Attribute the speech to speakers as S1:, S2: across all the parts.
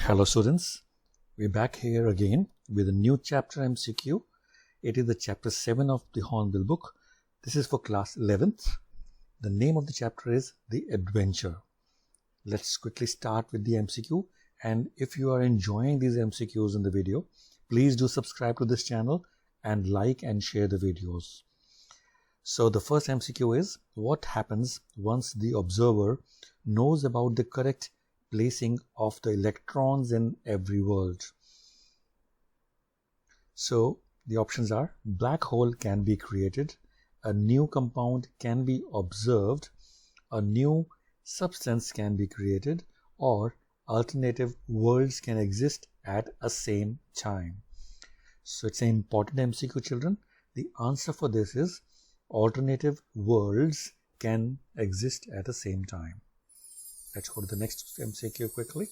S1: Hello students, we're back here again with a new chapter MCQ. It is the chapter 7 of the Hornbill book. This is for class 11th. The name of the chapter is The Adventure. Let's quickly start with the MCQ, and if you are enjoying these MCQs in the video, please do subscribe to this channel and like and share the videos. So the first MCQ is, what happens once the observer knows about the correct placing of the electrons in every world? So the options are: black hole can be created, a new compound can be observed, a new substance can be created, or alternative worlds can exist at a same time. So it's an important MCQ, children. The answer for this is alternative worlds can exist at the same time. Let's go to the next MCQ quickly.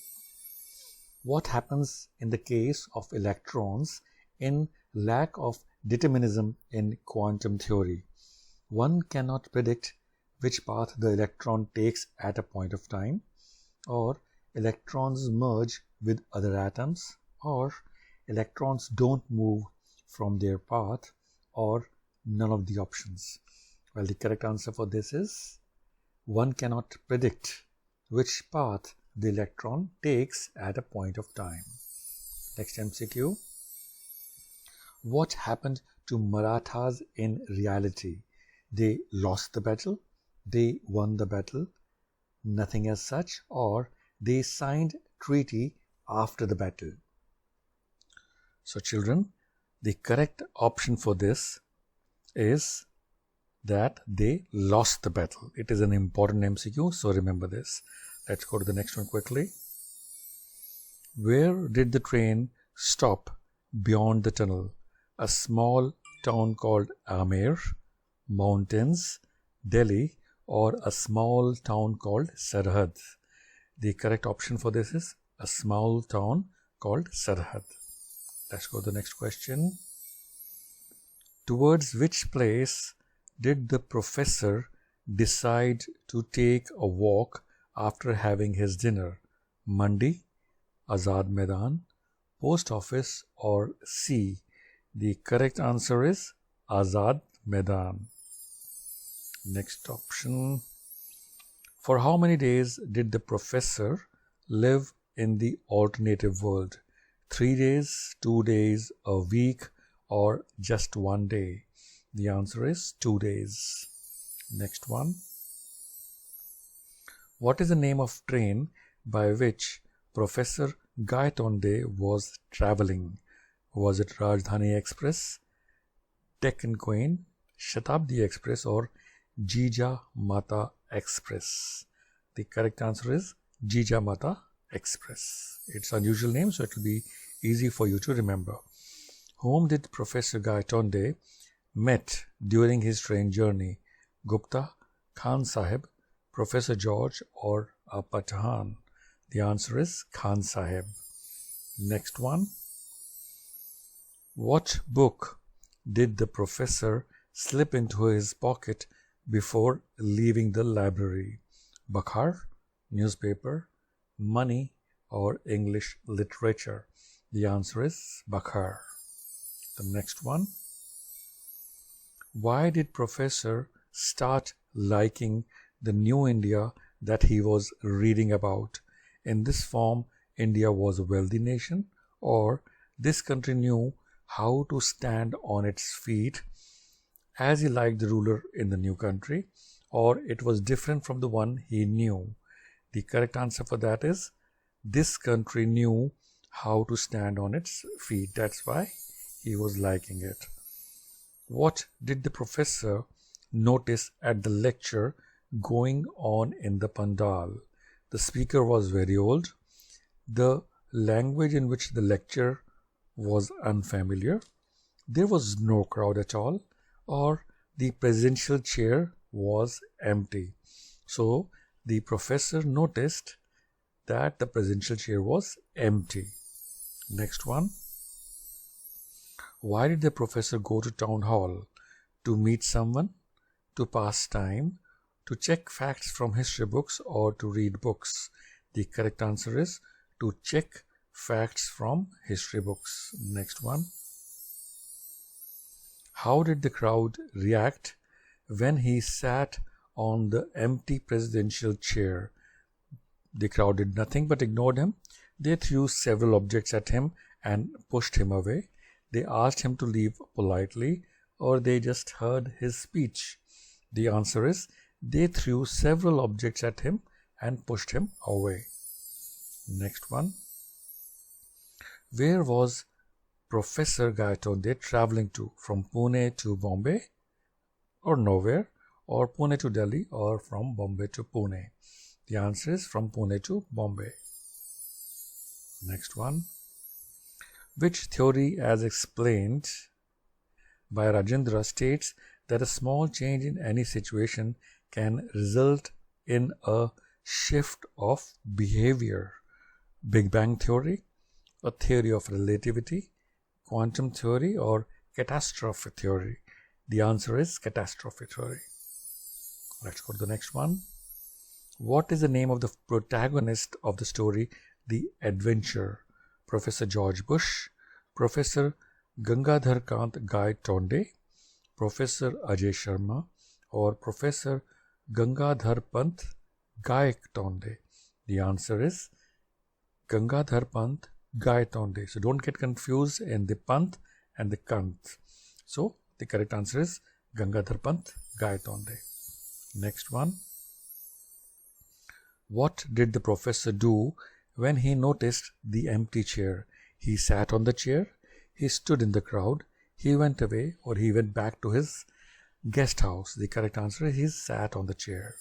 S1: What happens in the case of electrons in lack of determinism in quantum theory? One cannot predict which path the electron takes at a point of time, or electrons merge with other atoms, or electrons don't move from their path, or none of the options. Well, the correct answer for this is one cannot predict which path the electron takes at a point of time. Next MCQ. What happened to Marathas in reality? They lost the battle, they won the battle, nothing as such, or they signed treaty after the battle. So children, the correct option for this is that they lost the battle. It is an important MCQ, so remember this. Let's go to the next one quickly. Where did the train stop beyond the tunnel? A small town called Amer, mountains, Delhi, or a small town called Sarhad? The correct option for this is a small town called Sarhad. Let's go to the next question. Towards which place did the professor decide to take a walk after having his dinner? Mandi, Azad Maidan, Post Office, or C? The correct answer is Azad Maidan. Next option. For how many days did the professor live in the alternative world? 3 days, 2 days, a week, or just 1 day? The answer is 2 days. Next one. What is the name of train by which Professor Gaitonde was travelling? Was it Rajdhani Express, Deccan Queen, Shatabdi Express, or Jija Mata Express? The correct answer is Jija Mata Express. It's an unusual name, so it will be easy for you to remember. Whom did Professor Gaitonde met during his train journey? Gupta, Khan Sahib, Professor George, or a Pathan? The answer is Khan Sahib. Next one. What book did the professor slip into his pocket before leaving the library? Bakhar, newspaper, money, or English literature? The answer is Bakhar. The next one. Why did Professor start liking the new India that he was reading about? In this form, India was a wealthy nation, or this country knew how to stand on its feet as he liked the ruler in the new country, or it was different from the one he knew? The correct answer for that is this country knew how to stand on its feet. That's why he was liking it. What did the professor notice at the lecture going on in the pandal? The speaker was very old, the language in which the lecture was unfamiliar, there was no crowd at all, or the presidential chair was empty. So the professor noticed that the presidential chair was empty. Next one. Why did the professor go to town hall? To meet someone, to pass time, to check facts from history books, or to read books? The correct answer is to check facts from history books. Next one. How did the crowd react when he sat on the empty presidential chair? The crowd did nothing but ignored him. They threw several objects at him and pushed him away. They asked him to leave politely, or they just heard his speech. The answer is they threw several objects at him and pushed him away. Next one. Where was Professor Gaitonde traveling to? From Pune to Bombay, or nowhere, or Pune to Delhi, or from Bombay to Pune? The answer is from Pune to Bombay. Next one. Which theory, as explained by Rajendra, states that a small change in any situation can result in a shift of behavior? Big Bang theory, a theory of relativity, quantum theory, or catastrophe theory? The answer is catastrophe theory. Let's go to the next one. What is the name of the protagonist of the story The Adventure? Professor George Bush, Professor Gangadhar Kant Gaitonde, Professor Ajay Sharma, or Professor Gangadhar Pant Gaitonde? The answer is Gangadhar Pant Gaitonde. So don't get confused in the Pant and the Kant. So the correct answer is Gangadhar Pant Gaitonde. Next one. What did the professor do when he noticed the empty chair? He sat on the chair, he stood in the crowd, he went away, or he went back to his guest house? The correct answer is he sat on the chair.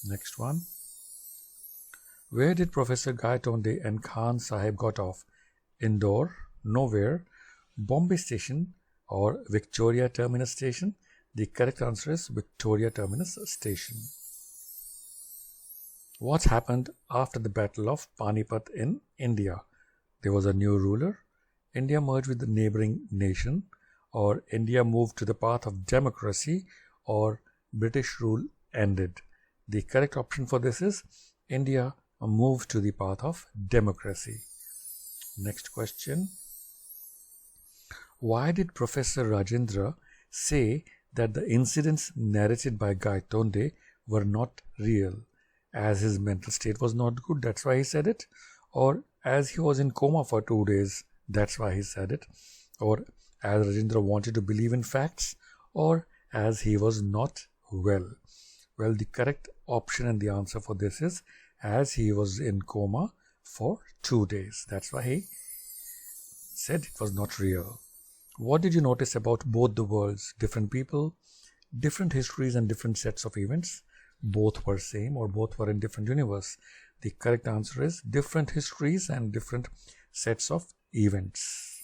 S1: Next one. Where did Professor Gaitonde and Khan Sahib got off? Indore, nowhere, Bombay Station, or Victoria Terminus Station? The correct answer is Victoria Terminus Station. What happened after the Battle of Panipat in India? There was a new ruler, India merged with the neighboring nation, or India moved to the path of democracy, or British rule ended? The correct option for this is India moved to the path of democracy. Next question. Why did Professor Rajendra say that the incidents narrated by Gaitonde were not real? As his mental state was not good, that's why he said it? Or as he was in coma for 2 days, that's why he said it? Or as Rajendra wanted to believe in facts? Or as he was not well? Well, the correct option and the answer for this is as he was in coma for 2 days. That's why he said it was not real. What did you notice about both the worlds? Different people, different histories, and different sets of events? Both were same, or both were in different universe? The correct answer is different histories and different sets of events.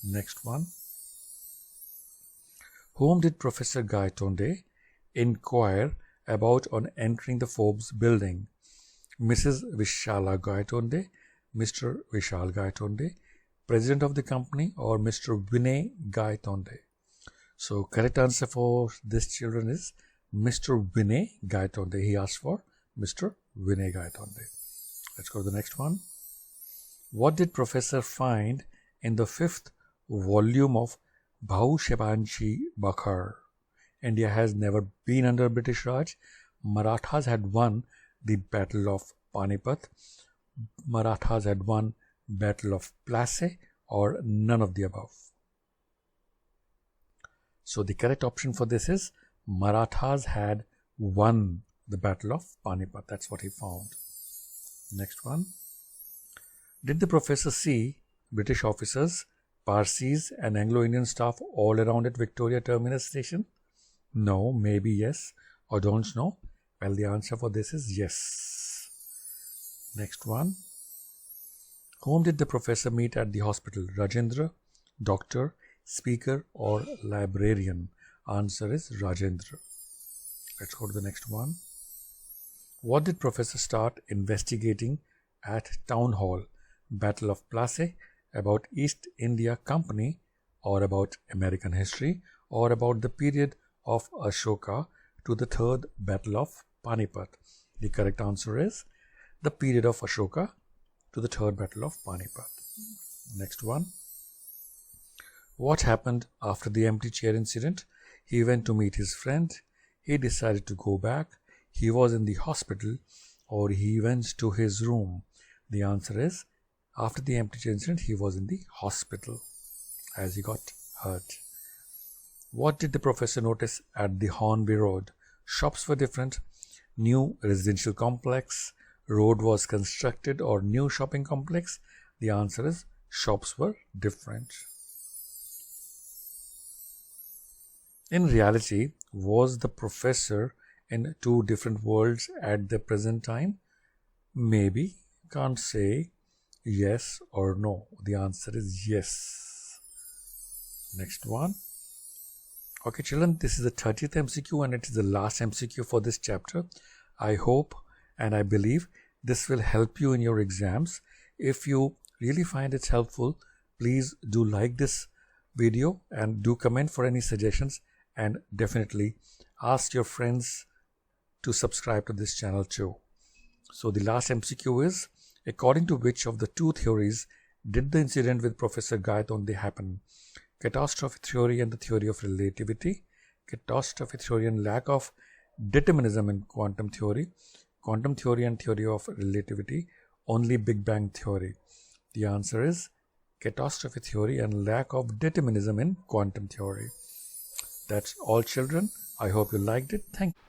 S1: Next one. Whom did Professor Gaitonde inquire about on entering the Forbes building? Mrs. Vishala Gaitonde, Mr. Vishal Gaitonde, President of the company, or Mr. Vinay Gaitonde? So correct answer for this children is Mr. Vinay Gaitonde. He asked for Mr. Vinay Gaitonde. Let's go to the next one. What did Professor find in the 5th volume of Bhaushabanshi Bakhar? India has never been under British Raj. Marathas had won the Battle of Panipat. Marathas had won Battle of Plassey, or none of the above? So the correct option for this is Marathas had won the Battle of Panipat. That's what he found. Next one. Did the professor see British officers, Parsis, and Anglo-Indian staff all around at Victoria Terminus Station? No, maybe yes, or don't know? Well, the answer for this is yes. Next one. Whom did the professor meet at the hospital? Rajendra, doctor, speaker, or librarian? Answer is Rajendra. Let's go to the next one. What did Professor start investigating at Town Hall? Battle of Plassey, about East India Company, or about American history, or about the period of Ashoka to the 3rd Battle of Panipat? The correct answer is the period of Ashoka to the Third Battle of Panipat. Next one. What happened after the empty chair incident? He went to meet his friend. He decided to go back. He was in the hospital, or he went to his room. The answer is, after the empty chair incident, he was in the hospital as he got hurt. What did the professor notice at the Hornbill Road? Shops were different. New residential complex. Road was constructed, or new shopping complex. The answer is, shops were different. In reality, was the professor in two different worlds at the present time? Maybe. Can't say yes or no. The answer is yes. Next one. Okay, children, this is the 30th MCQ and it is the last MCQ for this chapter. I hope and I believe this will help you in your exams. If you really find it helpful, please do like this video and do comment for any suggestions, and definitely ask your friends to subscribe to this channel too. So the last MCQ is, according to which of the two theories did the incident with Professor Gayatondé happen? Catastrophe theory and the theory of relativity, catastrophe theory and lack of determinism in quantum theory and theory of relativity, only Big Bang theory. The answer is catastrophe theory and lack of determinism in quantum theory. That's all, children. I hope you liked it. Thank you.